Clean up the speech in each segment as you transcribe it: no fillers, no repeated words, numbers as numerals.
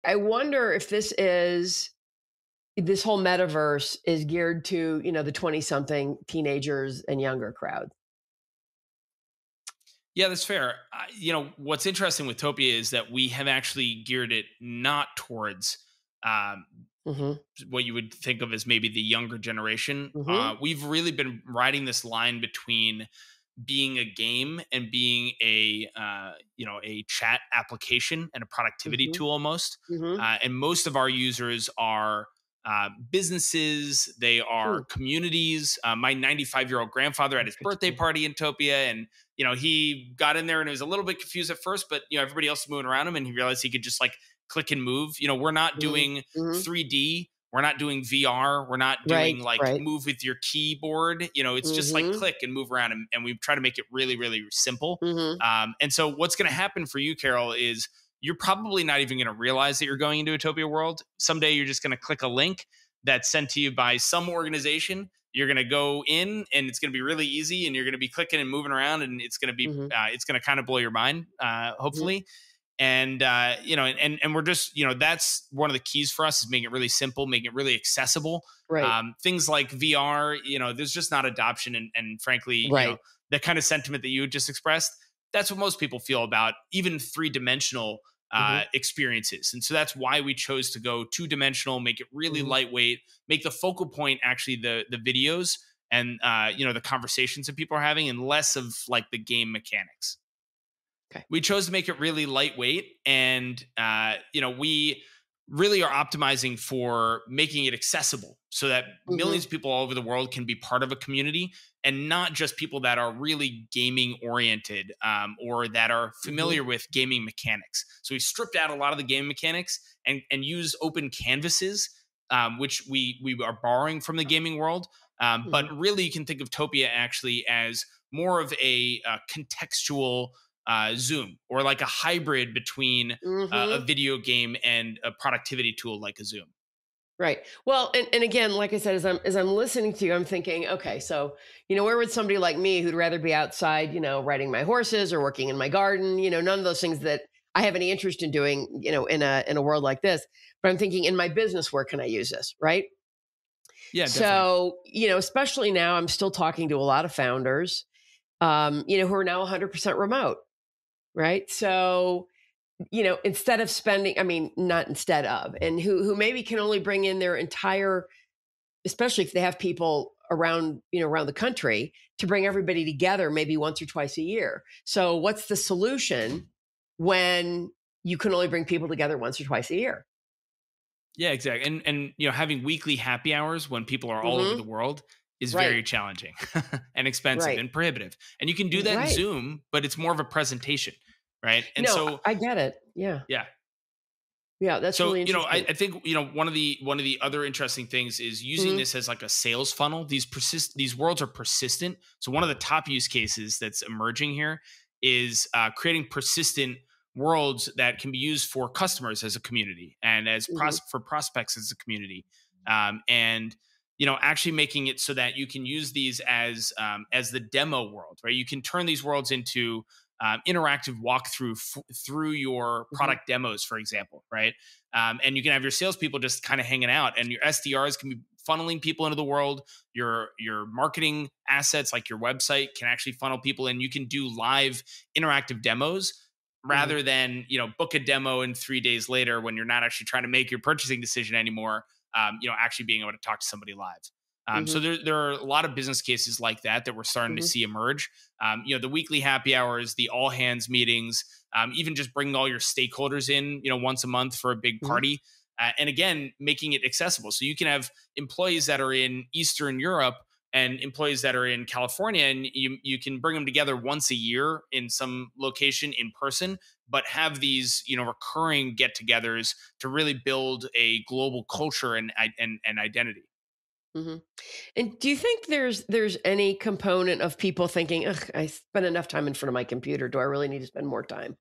I wonder if this whole metaverse is geared to, the 20-something teenagers and younger crowd. Yeah, that's fair. What's interesting with Topia is that we have actually geared it not towards um, Mhm. what you would think of as maybe the younger generation. Mhm. We've really been riding this line between being a game and being a chat application and a productivity Mhm. tool almost. Mhm. And most of our users are businesses, they are Hmm. communities. My 95-year-old grandfather had his birthday Interesting. party in Topia, and he got in there and he was a little bit confused at first, but everybody else was moving around him, and he realized he could just like click and move. We're not Mhm. doing Mhm. 3D. We're not doing VR. We're not doing Right, like right. move with your keyboard. It's just like Mhm. click and move around, and we try to make it really, really simple. Mhm. And so, what's going to happen for you, Carol, is you're probably not even going to realize that you're going into Utopia World. Someday, you're just going to click a link that's sent to you by some organization. You're going to go in, and it's going to be really easy, and you're going to be clicking and moving around, and Mhm. it's going to kind of blow your mind, Mhm. hopefully. And and we're just that's one of the keys for us is making it really simple, making it really accessible. Right. Things like VR, there's just not adoption, and frankly, Right. the kind of sentiment that you just expressed, that's what most people feel about even three-dimensional Mhm. experiences. And so that's why we chose to go two-dimensional, make it really Mhm. lightweight, make the focal point actually the videos and the conversations that people are having, and less of like the game mechanics. Okay. We chose to make it really lightweight, and we really are optimizing for making it accessible so that Mhm. millions of people all over the world can be part of a community, and not just people that are really gaming oriented, or that are Mhm. familiar with gaming mechanics. So we stripped out a lot of the game mechanics and use open canvases, which we are borrowing from the gaming world. But Mhm. really, you can think of Topia actually as more of a contextual Zoom, or like a hybrid between a Mhm. video game and a productivity tool like a Zoom. Right. Well, and again, like I said, as I'm listening to you, I'm thinking, okay, so where would somebody like me who'd rather be outside, riding my horses or working in my garden, none of those things that I have any interest in doing, in a world like this. But I'm thinking in my business, where can I use this? Right. Yeah, definitely. So, especially now, I'm still talking to a lot of founders, who are now 100% remote. Right. So, instead of spending, I mean, not instead of, and who maybe can only bring in their entire, especially if they have people around, around the country, to bring everybody together maybe once or twice a year. So what's the solution when you can only bring people together once or twice a year? Yeah, exactly. And having weekly happy hours when people are all over the Mhm. world is Right. very challenging and expensive Right. and prohibitive. And you can do that in Right. Zoom, but it's more of a presentation, right? And No, so I get it. Yeah. yeah. Yeah, that's So, really I, interesting. I think one of the other interesting things is using Mhm. this as like a sales funnel. These worlds are persistent. So one of the top use cases that's emerging here is creating persistent worlds that can be used for customers as a community, and Mhm. for prospects as a community, and actually making it so that you can use these as the demo world, right? You can turn these worlds into interactive walkthrough through your Mhm. product demos, for example, right? And you can have your salespeople just kind of hanging out, and your SDRs can be funneling people into the world. Your marketing assets, like your website, can actually funnel people, and you can do live interactive demos Mhm. rather than book a demo and 3 days later, when you're not actually trying to make your purchasing decision anymore. Actually being able to talk to somebody live. So Mhm. there are a lot of business cases like that we're starting to Mhm. see emerge. The weekly happy hours, the all hands meetings, even just bringing all your stakeholders in, once a month for a big Mhm. party. And again, making it accessible. So you can have employees that are in Eastern Europe and employees that are in California, and you can bring them together once a year in some location in person, but have these, recurring get-togethers to really build a global culture and identity. Mhm. And do you think there's any component of people thinking, "Ugh, I spend enough time in front of my computer. Do I really need to spend more time?"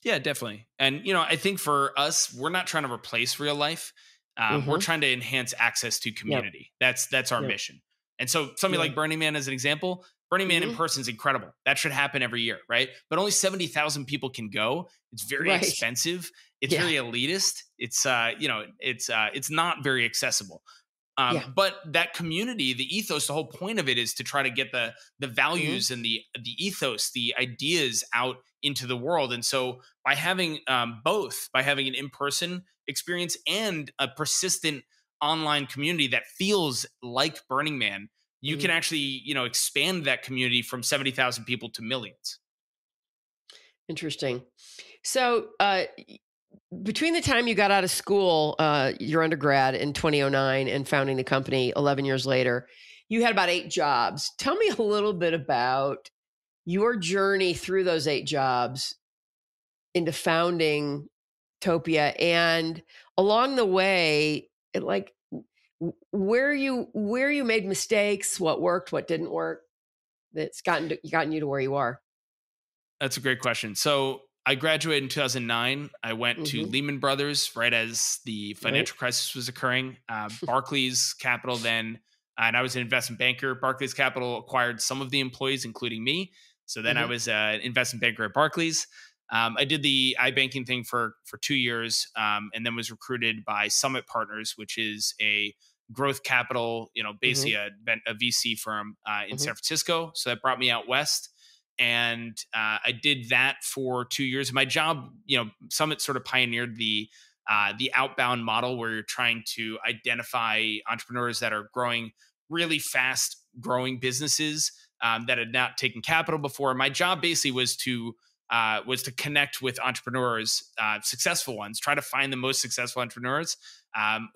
Yeah, definitely. And I think for us, we're not trying to replace real life. We're Mhm. trying to enhance access to Yep. community. That's our Yep. mission. And so something Yeah. like Burning Man as an example, Burning Man in Hmm. person is incredible. That should happen every year, right? But only 70,000 people can go. It's very Right. expensive. It's Yeah. very elitist. It's not very accessible. Yeah. But that community, the ethos, the whole point of it is to try to get the Hmm. values and the ethos, the ideas out into the world. And so by having both, by having an in person experience and a persistent online community that feels like Burning Man, you Hmm. can actually expand that community from 70,000 people to millions. Interesting. So, between the time you got out of school, your undergrad in 2009 and founding the company 11 years later, you had about 8 jobs. Tell me a little bit about your journey through those 8 jobs into founding Topia, and along the way, where you made mistakes, what worked, what didn't work, that's gotten you to where you are. That's a great question. So I graduated in 2009. I went to Hmm. Lehman Brothers right as the Right. financial crisis was occurring. Barclays Capital then, and I was an investment banker. Barclays Capital acquired some of the employees, including me. So then I Hmm. was an investment banker at Barclays. I did the iBanking thing for 2 years, and then was recruited by Summit Partners, which is a growth capital, Hmm. basically a VC firm in Hmm. San Francisco. So that brought me out west, and I did that for 2 years. My job, Summit sort of pioneered the outbound model where you're trying to identify entrepreneurs that are growing really fast growing businesses that had not taken capital before. My job basically was to connect with entrepreneurs, successful ones, try to find the most successful entrepreneurs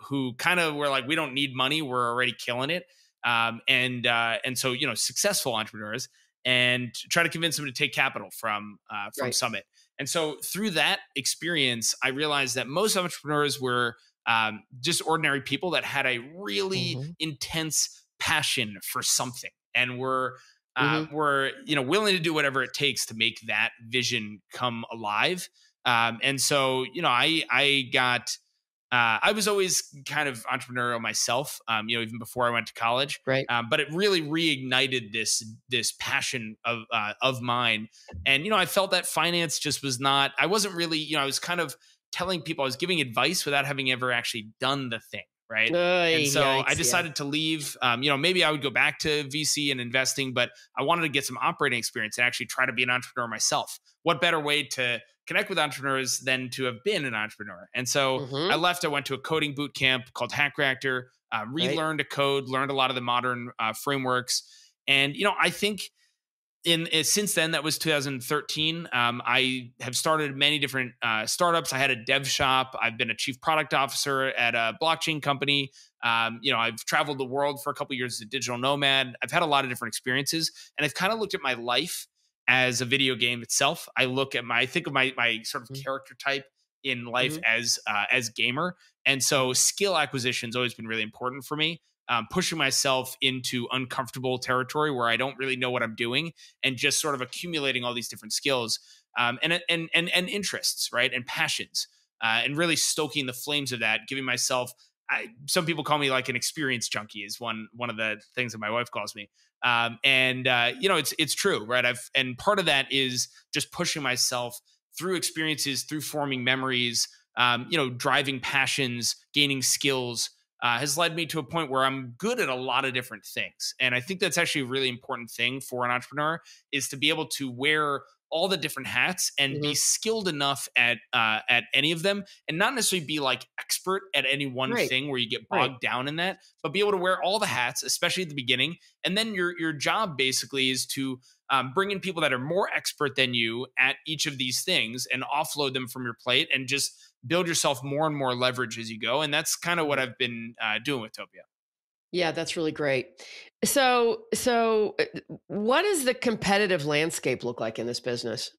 who kind of were like, we don't need money, we're already killing it, and so successful entrepreneurs, and try to convince them to take capital from Right. Summit. And so through that experience, I realized that most entrepreneurs were just ordinary people that had a really Hmm. intense passion for something, and Hmm. were willing to do whatever it takes to make that vision come alive. And so I was always kind of entrepreneurial myself, even before I went to college. Right. But it really reignited this passion of mine, and I felt that finance just was not. I wasn't really. I was kind of telling people, I was giving advice without having ever actually done the thing, right? And Ay, so I yikes! Yeah. decided to leave. Maybe I would go back to VC and investing, but I wanted to get some operating experience and actually try to be an entrepreneur myself. What better way to connect with entrepreneurs than to have been an entrepreneur? And so I Hmm. left. I went to a coding boot camp called Hack Reactor, Right. relearned to code, learned a lot of the modern frameworks. And I think since then, that was 2013. I have started many different startups. I had a dev shop. I've been a chief product officer at a blockchain company. I've traveled the world for a couple of years as a digital nomad. I've had a lot of different experiences, and I've kind of looked at my life as a video game itself. I think of my sort of character type in life Hmm. as gamer, and so skill acquisition has always been really important for me. Pushing myself into uncomfortable territory where I don't really know what I'm doing, and just sort of accumulating all these different skills, and interests, right, and passions, and really stoking the flames of that, giving myself. Some people call me like an experience junkie, is one of the things that my wife calls me. And it's true, right? And part of that is just pushing myself through experiences, through forming memories, driving passions, gaining skills, has led me to a point where I'm good at a lot of different things. And I think that's actually a really important thing for an entrepreneur, is to be able to wear all the different hats and be Hmm. skilled enough at any of them, and not necessarily be like expert at any one Right. thing where you get Right. bogged down in that, but be able to wear all the hats, especially at the beginning. And then your job basically is to bring in people that are more expert than you at each of these things and offload them from your plate, and just build yourself more and more leverage as you go. And that's kind of what Mhm. I've been doing with Topia. Yeah, that's really great. So, what does the competitive landscape look like in this business?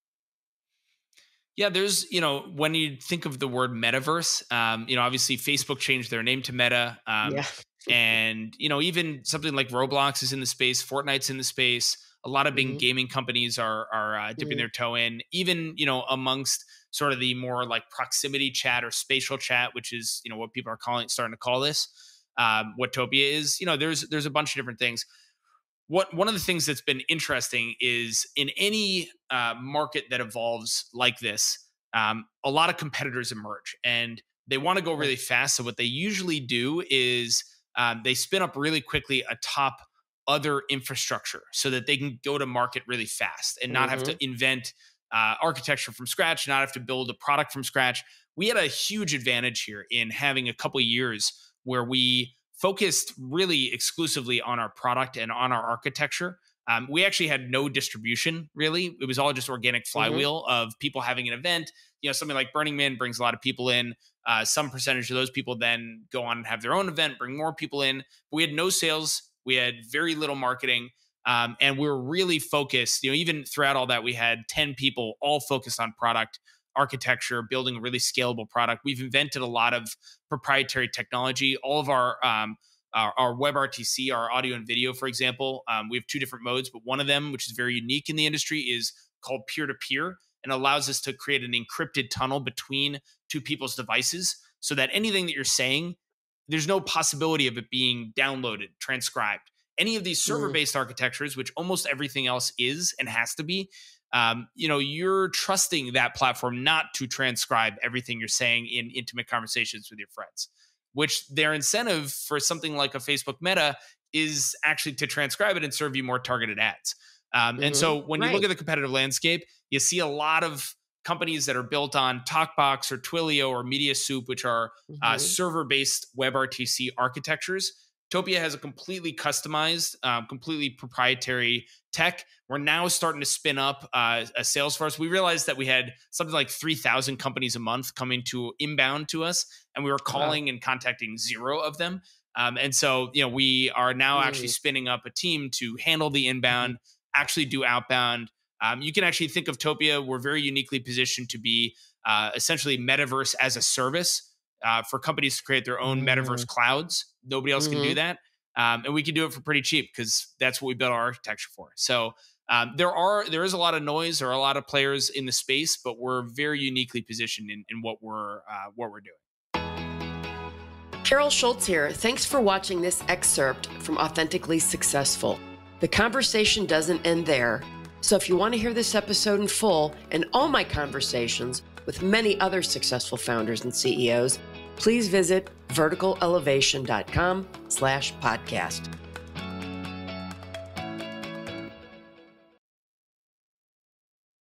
Yeah, there's, when you think of the word metaverse, obviously Facebook changed their name to Meta. Yeah. And, even something like Roblox is in the space, Fortnite's in the space. A lot of big Hmm. gaming companies are dipping Hmm. their toe in, even, amongst sort of the more like proximity chat or spatial chat, which is, what people are starting to call this. what Topia is, there's a bunch of different things. One of the things that's been interesting is in any market that evolves like this, a lot of competitors emerge and they want to go really fast. So what they usually do is they spin up really quickly atop other infrastructure so that they can go to market really fast and not have to invent architecture from scratch, not have to build a product from scratch. We had a huge advantage here in having a couple of years where we focused really exclusively on our product and on our architecture. We actually had no distribution, really. It was all just organic flywheel of people having an event. Something like Burning Man brings a lot of people in. Some percentage of those people then go on and have their own event, bring more people in. But we had no sales. We had very little marketing. And we were really focused. Even throughout all that, we had 10 people all focused on product, architecture, building a really scalable product. We've invented a lot of proprietary technology. All of our WebRTC, our audio and video, for example, we have two different modes, but one of them, which is very unique in the industry, is called peer-to-peer and allows us to create an encrypted tunnel between two people's devices so that anything that you're saying, there's no possibility of it being downloaded, transcribed. Any of these server-based architectures, which almost everything else is and has to be, you're trusting that platform not to transcribe everything you're saying in intimate conversations with your friends, which their incentive for something like a Facebook Meta is actually to transcribe it and serve you more targeted ads. And so when you look at the competitive landscape, you see a lot of companies that are built on TalkBox or Twilio or MediaSoup, which are server-based WebRTC architectures. Topia has a completely customized, completely proprietary tech. We're now starting to spin up a sales force. We realized that we had something like 3,000 companies a month coming to inbound to us, and we were calling and contacting 0 of them. And so, we are now actually spinning up a team to handle the inbound, actually do outbound. You can actually think of Topia. We're very uniquely positioned to be essentially metaverse as a service. For companies to create their own metaverse clouds. Nobody else can do that. And we can do it for pretty cheap because that's what we built our architecture for. So there is a lot of noise. There are a lot of players in the space, but we're very uniquely positioned in what we're doing. Carol Schultz here. Thanks for watching this excerpt from Authentically Successful. The conversation doesn't end there. So if you want to hear this episode in full and all my conversations with many other successful founders and CEOs, please visit verticalelevation.com/podcast.